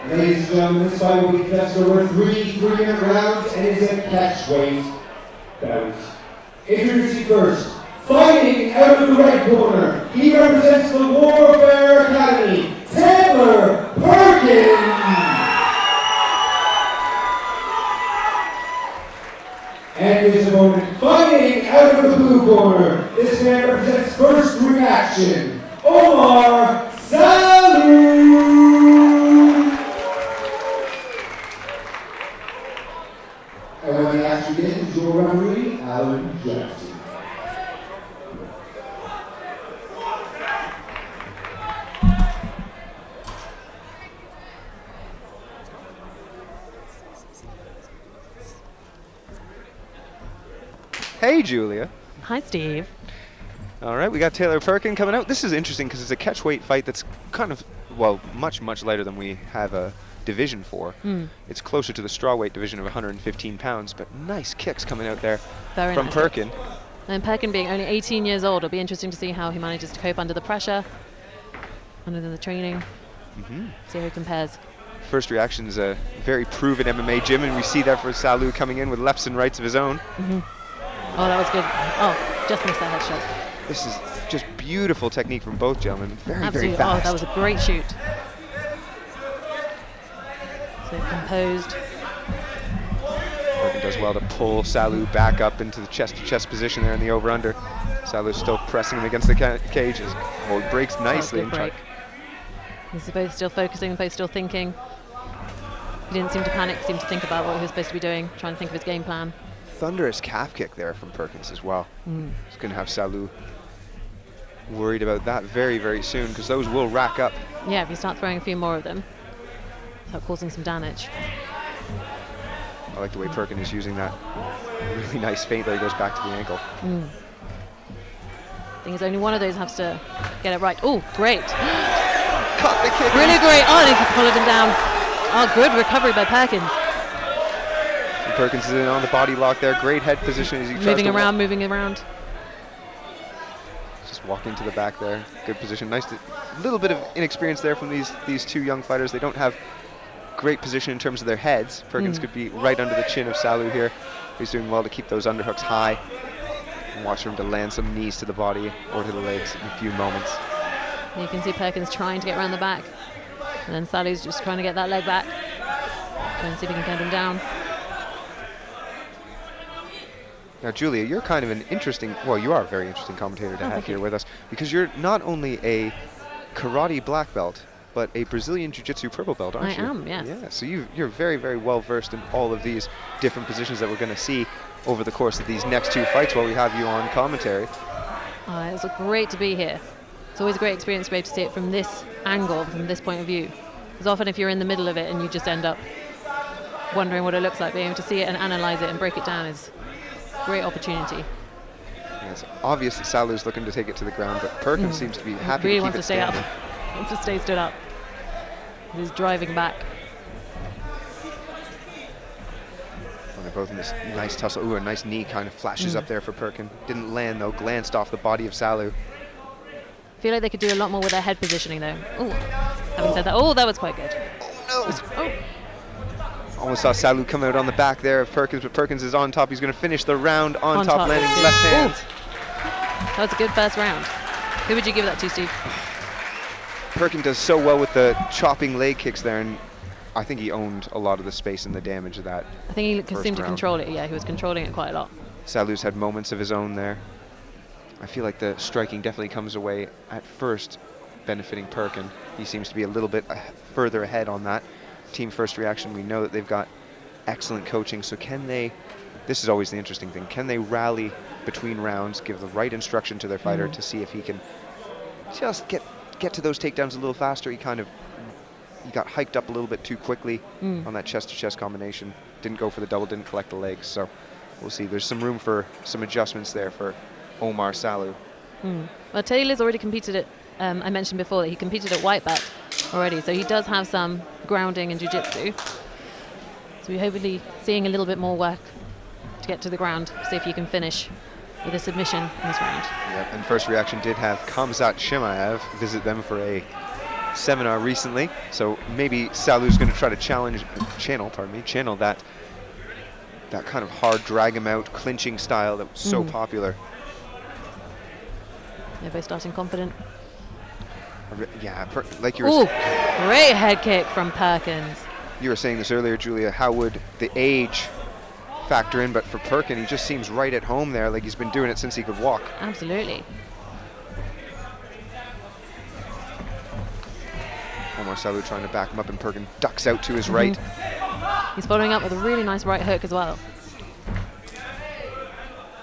Ladies and gentlemen, this fight will be contested over 3-minute rounds and is a catchweight bout. Introducing first, fighting out of the red corner, he represents the Warfare Academy, PERKIN. And his opponent, fighting out of the blue corner, this man represents First Reaction, OMAR, SALLOO. And when the action begins, your referee, Alan Jackson. Hey, Julia. Hi, Steve. All right, we got Taylor PERKIN coming out. This is interesting because it's a catchweight fight that's kind of, well, much lighter than we have a division for. It's closer to the strawweight division of 115 pounds, but nice kicks coming out there from nice PERKIN. And PERKIN being only 18 years old, it'll be interesting to see how he manages to cope under the pressure, under the training, see how he compares. First Reaction is a very proven MMA gym, and we see that for SALLOO coming in with lefts and rights of his own. Oh, that was good. Oh, just missed that headshot. This is just beautiful technique from both gentlemen. Very, Absolutely. very fast. Oh, that was a great shoot. So composed. PERKIN does well to pull SALLOO back up into the chest-to-chest position there in the over-under. SALLOO's still pressing him against the cage. Oh, it breaks nicely. Good break. They're both still focusing, both still thinking. He didn't seem to panic, seemed to think about what he was supposed to be doing, trying to think of his game plan. Thunderous calf kick there from Perkins as well. He's going to have SALLOO worried about that very, very soon, because those will rack up. Yeah, if you start throwing a few more of them, start causing some damage. I like the way PERKIN is using that really nice feint there. He goes back to the ankle. I think it's only one of those has to get it right. Oh, great. Caught the kick. Really great. Oh, and he followed him down. Oh, good recovery by Perkins. Perkins is in on the body lock there. Great head position as he tries moving to around. Just walking to the back there. Good position. Nice. Little bit of inexperience there from these two young fighters. They don't have great position in terms of their heads. Perkins could be right under the chin of SALLOO here. He's doing well to keep those underhooks high. And watch for him to land some knees to the body or to the legs in a few moments. You can see Perkins trying to get around the back. And then SALLOO's just trying to get that leg back. Trying to see if he can get him down. Now, Julia, you're kind of an interesting, well, you are a very interesting commentator to have here with us, because you're not only a karate black belt, but a Brazilian Jiu-Jitsu purple belt, aren't you? I am, yes. Yeah, so you're very, very well versed in all of these different positions that we're going to see over the course of these next two fights while we have you on commentary. It's great to be here. It's always a great experience to be able to see it from this angle, from this point of view. Because often if you're in the middle of it and you just end up wondering what it looks like, being able to see it and analyze it and break it down is a great opportunity. Yeah, it's obvious that SALLOO's looking to take it to the ground, but Perkins seems to be happy really to keep wants it to stay up. standing. Wants to stay stood up. He's driving back. Well, they're both in this nice tussle. Ooh, a nice knee kind of flashes up there for Perkin. Didn't land though, glanced off the body of SALLOO. I feel like they could do a lot more with their head positioning though. Oh, having said that, oh, that was quite good. Oh no! Almost saw SALLOO come out on the back there of Perkins, but Perkins is on top. He's going to finish the round on top, landing left hand. That was a good first round. Who would you give that to, Steve? Perkin does so well with the chopping leg kicks there, and I think he owned a lot of the space and the damage of that. I think he seemed to control it. Yeah, he was controlling it quite a lot. SALLOO's had moments of his own there. I feel like the striking definitely comes away at first benefiting Perkin. He seems to be a little bit further ahead on that. Team First Reaction, we know that they've got excellent coaching, so can they, this is always the interesting thing, can they rally between rounds, give the right instruction to their fighter to see if he can just get to those takedowns a little faster. He got hiked up a little bit too quickly on that chest-to-chest combination. Didn't go for the double, didn't collect the legs, so we'll see. There's some room for some adjustments there for OMAR SALLOO. Well, Taylor's already competed at, I mentioned before that he competed at white belt already, so he does have some grounding in jiu-jitsu. So we're hopefully seeing a little bit more work to get to the ground, see if you can finish with a submission in this round. Yep, and First Reaction did have Khamzat Chimaev visit them for a seminar recently, so maybe Salloo's going to try to channel that kind of hard drag him out clinching style that was so popular. They're both starting confident. Yeah, like you were. Ooh, great head kick from Perkins. You were saying this earlier, Julia. How would the age factor in? But for Perkin, he just seems right at home there, like he's been doing it since he could walk. Absolutely. OMAR Salloo trying to back him up, and Perkin ducks out to his right. He's following up with a really nice right hook as well.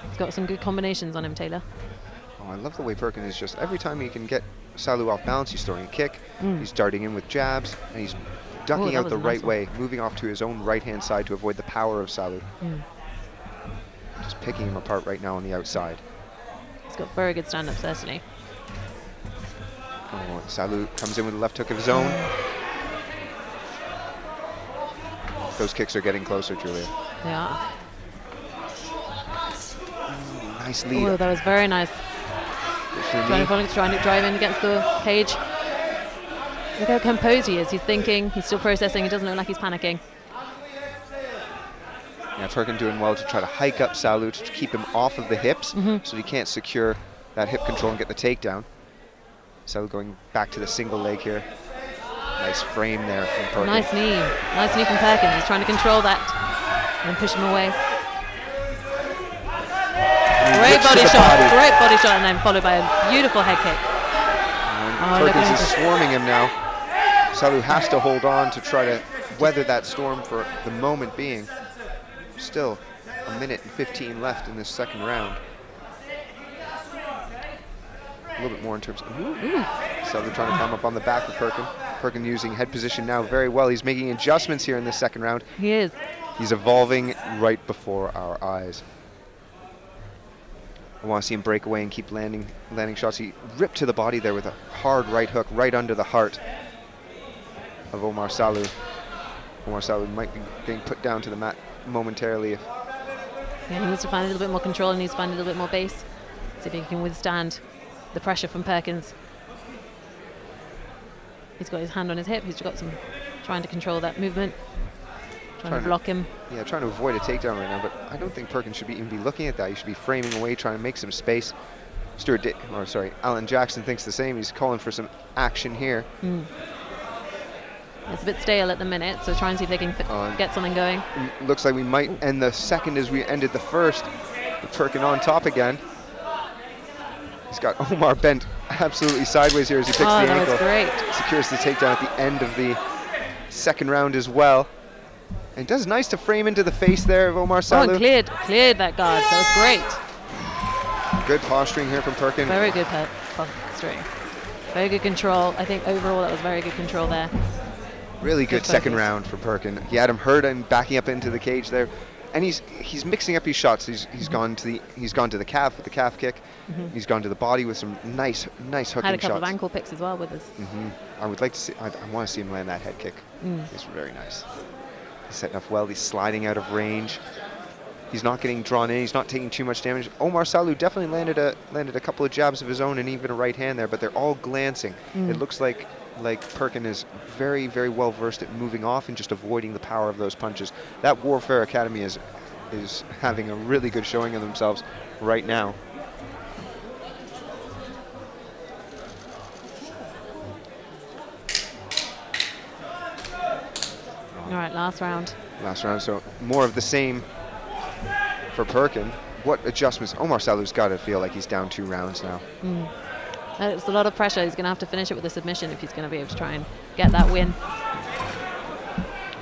He's got some good combinations on him, Taylor. Oh, I love the way Perkin is just, every time he can get Salloo off balance, he's throwing a kick, he's darting in with jabs, and he's ducking out the right way, moving off to his own right-hand side to avoid the power of Salloo. Just picking him apart right now on the outside. He's got very good stand-up, certainly. Oh, Salloo comes in with a left hook of his own. Those kicks are getting closer, Julia. They are. Nice lead. Oh, that was very nice. Trying to drive in against the cage. Look how composed he is. He's thinking, he's still processing. He doesn't look like he's panicking. Yeah, Perkin doing well to try to hike up Salloo to keep him off of the hips so he can't secure that hip control and get the takedown. Salloo going back to the single leg here. Nice frame there from Perkin. Nice knee. Nice knee from Perkins. He's trying to control that and push him away. Great body shot, and then followed by a beautiful head kick. Perkins is swarming him now. Salloo has to hold on to try to weather that storm for the moment being. Still a minute and 15 left in this second round. A little bit more in terms of Salloo trying to come up on the back of Perkin. Perkin using head position now very well. He's making adjustments here in this second round. He is. He's evolving right before our eyes. I want to see him break away and keep landing shots. He ripped to the body there with a hard right hook right under the heart of OMAR Salloo. OMAR Salloo might be getting put down to the mat momentarily. Yeah, he needs to find a little bit more control and needs to find a little bit more base. See if he can withstand the pressure from Perkins. He's got his hand on his hip. He's got some trying to control that movement. Trying to block him. Yeah, trying to avoid a takedown right now, but I don't think Perkins should even be looking at that. He should be framing away, trying to make some space. Alan Jackson thinks the same. He's calling for some action here. It's a bit stale at the minute, so try and see if they can get something going. Looks like we might end the second as we ended the first. With Perkin on top again. He's got OMAR bent absolutely sideways here as he picks the ankle. That was great. Secures the takedown at the end of the second round as well. And does nice to frame into the face there of OMAR Salloo. Oh, and cleared that guard. That was great. Good posturing here from Perkin. Very good posturing. Very good control. I think overall that was very good control there. Really good second round for Perkin. He had him hurt and backing up into the cage there. And he's mixing up his shots. He's gone to the calf with the calf kick. He's gone to the body with some nice hooking shots. Had a couple of ankle picks as well with us. I would like to see. I want to see him land that head kick. It's very nice. He's setting up well. He's sliding out of range. He's not getting drawn in. He's not taking too much damage. OMAR Salloo definitely landed a couple of jabs of his own and even a right hand there, but they're all glancing. It looks like Perkin is very, very well versed at moving off and just avoiding the power of those punches. That Warfare Academy is having a really good showing of themselves right now. All right, last round. Last round, so more of the same for Perkin. What adjustments? OMAR Salloo's got to feel like he's down 2 rounds now. It's a lot of pressure. He's going to have to finish it with a submission if he's going to be able to try and get that win.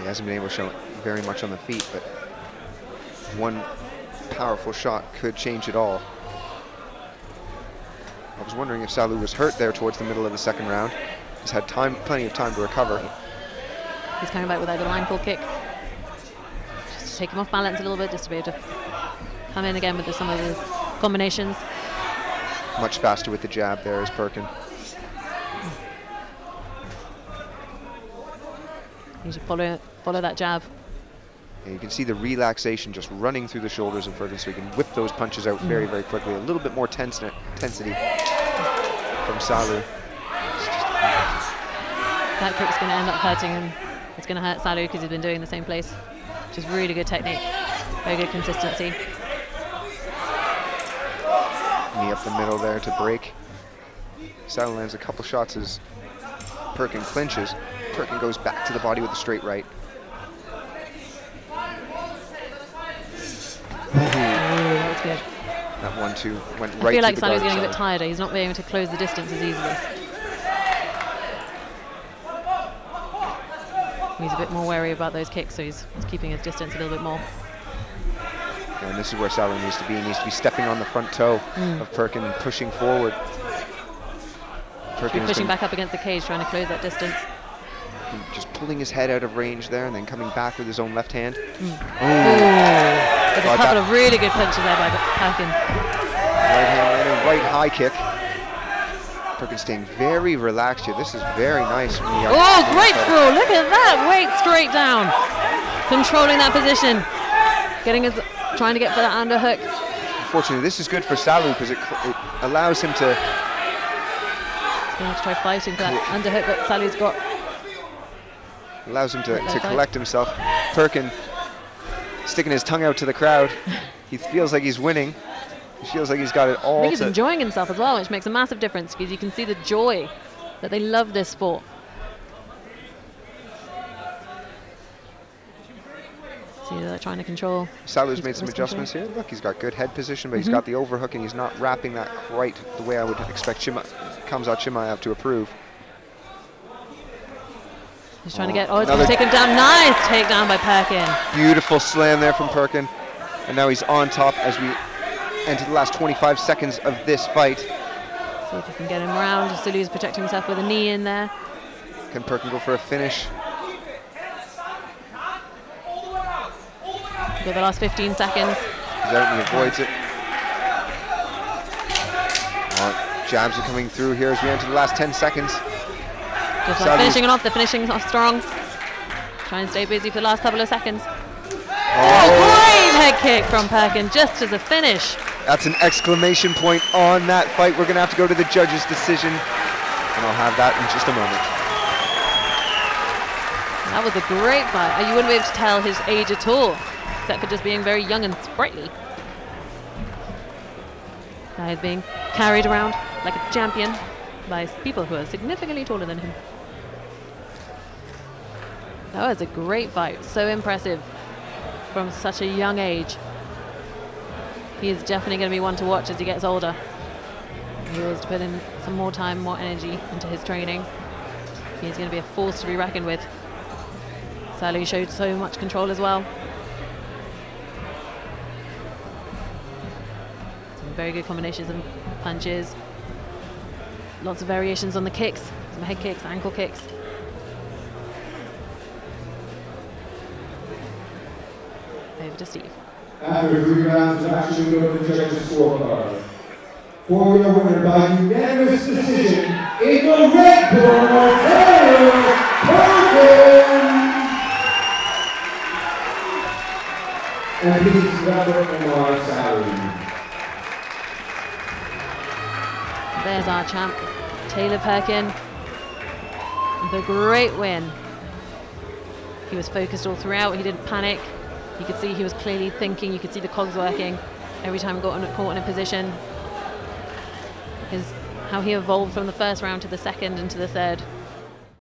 He hasn't been able to show very much on the feet, but one powerful shot could change it all. I was wondering if Salloo was hurt there towards the middle of the second round. He's had plenty of time to recover. He's coming back with that little ankle kick. Just to take him off balance a little bit, just to be able to come in again with some of his combinations. Much faster with the jab there is Perkin. You should follow that jab. And you can see the relaxation just running through the shoulders of Perkin, so he can whip those punches out very, very quickly. A little bit more intensity from Salloo. That kick's going to end up hurting him. It's going to hurt SALLOO because he's been doing the same place, which is really good technique, very good consistency. Knee up the middle there to break. SALLOO lands a couple shots as PERKIN clinches. PERKIN goes back to the body with a straight right. That was good. That 1-2 went right to the I feel like guard SALLOO's getting a bit side. tired. He's not being able to close the distance as easily. He's a bit more wary about those kicks, so he's keeping his distance a little bit more. Yeah, and this is where SALLOO needs to be. He needs to be stepping on the front toe of PERKIN and pushing forward. PERKIN is Pushing back up against the cage, trying to close that distance. just pulling his head out of range there and then coming back with his own left hand. There's a couple of really good punches there by PERKIN. Right hand and a right high kick. PERKIN staying very relaxed here. This is very nice. Oh, great throw! Look at that! Weight straight down, controlling that position, trying to get for that underhook. Unfortunately, this is good for SALLOO because it allows him to. He's going to try fighting for that underhook that SALLOO's got. Allows him to collect himself. PERKIN sticking his tongue out to the crowd. He feels like he's winning. He feels like he's got it all. I think he's enjoying himself as well, which makes a massive difference because you can see the joy that they love this sport. See, they're trying to control. SALLOO's made some adjustments here. Look, he's got good head position, but he's got the overhook and he's not wrapping that quite the way I would expect Khamzat Chimaev to approve. He's trying to get, it's going to take him down. Nice takedown by PERKIN. Beautiful slam there from PERKIN. And now he's on top as we enter the last 25 seconds of this fight. See if he can get him around. SALLOO's protecting himself with a knee in there. Can PERKIN go for a finish? Got the last 15 seconds. He's out and he avoids it. Jabs are coming through here as we enter the last 10 seconds. Just like finishing it off, they're finishing off strong. Try and stay busy for the last couple of seconds. Great head kick from PERKIN, just as a finish. That's an exclamation point on that fight. We're going to have to go to the judges' decision, and I'll have that in just a moment. That was a great fight. You wouldn't be able to tell his age at all, except for just being very young and sprightly. Now he's being carried around like a champion by people who are significantly taller than him. That was a great fight, so impressive from such a young age. He is definitely going to be one to watch as he gets older. He has to put in some more time, more energy into his training. He's going to be a force to be reckoned with. SALLOO showed so much control as well. Some very good combinations of punches. Lots of variations on the kicks, some head kicks, ankle kicks. Over to Steve. After 3 rounds of action, we go to the judges' scorecard. For your winner by unanimous decision in the red corner, PERKIN! And please welcome OMAR SALLOO. There's our champ, PERKIN. The great win. He was focused all throughout, he didn't panic. You could see he was clearly thinking, you could see the cogs working every time he got caught in a position. How he evolved from the first round to the second and to the third